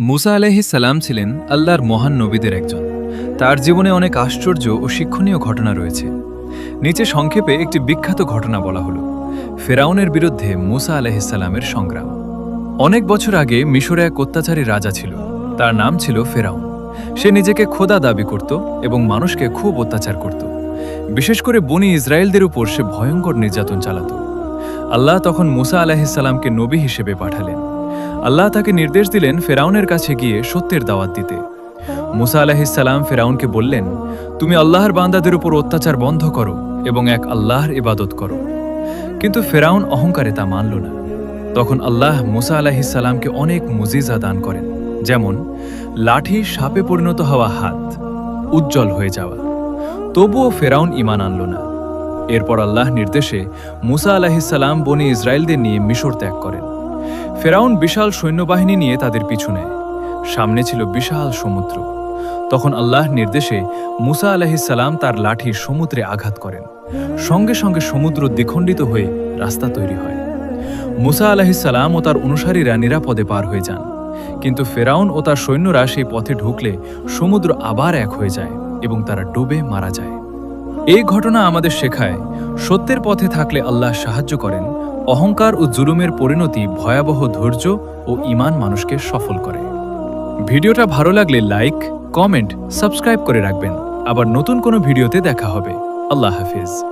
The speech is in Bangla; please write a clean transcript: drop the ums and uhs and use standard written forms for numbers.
মুসা আলাইহিস সালাম ছিলেন আল্লাহর মহান নবীদের একজন। তার জীবনে অনেক আশ্চর্য ও শিক্ষণীয় ঘটনা রয়েছে। নিচে সংক্ষেপে একটি বিখ্যাত ঘটনা বলা হলো, ফেরাউনের বিরুদ্ধে মুসা আলাইহিস সালামের সংগ্রাম। অনেক বছর আগে মিশরে এক অত্যাচারী রাজা ছিল। তার নাম ছিল ফেরাউন। সে নিজেকে খোদা দাবি করত এবং মানুষকে খুব অত্যাচার করত। বিশেষ করে বনি ইসরায়েলদের উপর সে ভয়ঙ্কর নির্যাতন চালাত। আল্লাহ তখন মুসা আলাইহিস সালামকে নবী হিসেবে পাঠালেন। আল্লাহ তাকে নির্দেশ দিলেন ফেরাউনের কাছে গিয়ে সত্যের দাওয়াত দিতে। মুসা আলাইহিস সালাম ফেরাউনকে বললেন, তুমি আল্লাহর বান্দাদের উপর অত্যাচার বন্ধ করো এবং এক আল্লাহর ইবাদত করো। কিন্তু ফেরাউন অহংকারে তা মানল না। তখন আল্লাহ মুসা আলাইহিস সালামকে অনেক মুজিজা দান করেন, যেমন লাঠি সাপে পরিণত হওয়া হাত, উজ্জ্বল হয়ে যাওয়া। তবুও ফেরাউন ঈমান আনল না। এরপর আল্লাহ নির্দেশে মুসা আলাইহিস সালাম বনি ইসরায়েলদের নিয়ে মিশর ত্যাগ করেন। ফেরাউন বিশাল সৈন্যবাহিনী নিয়ে তাদের পিছু নেয়। সামনে ছিল বিশাল সমুদ্র। তখন আল্লাহ নির্দেশে মুসা আলাইহিস সালাম তার লাঠি সমুদ্রে আঘাত করেন। সঙ্গে সঙ্গে সমুদ্র দ্বিখণ্ডিত হয়ে রাস্তা তৈরি হয়। মুসা আলাইহিস সালাম ও তার অনুসারীরা নিরাপদে পার হয়ে যান। কিন্তু ফেরাউন ও তার সৈন্যরা সেই পথে ঢুকলে সমুদ্র আবার এক হয়ে যায় এবং তারা ডুবে মারা যায়। এই ঘটনা আমাদের শেখায়, সত্যের পথে থাকলে আল্লাহ সাহায্য করেন। অহংকার ও জুলুমের পরিণতি ভয়াবহ ধৈর্য ও ঈমান মানুষকে সফল করে। ভিডিওটা ভালো লাগলে লাইক, কমেন্ট, সাবস্ক্রাইব করে রাখবেন। আবার নতুন কোনো ভিডিওতে দেখা হবে। আল্লাহ হাফেজ।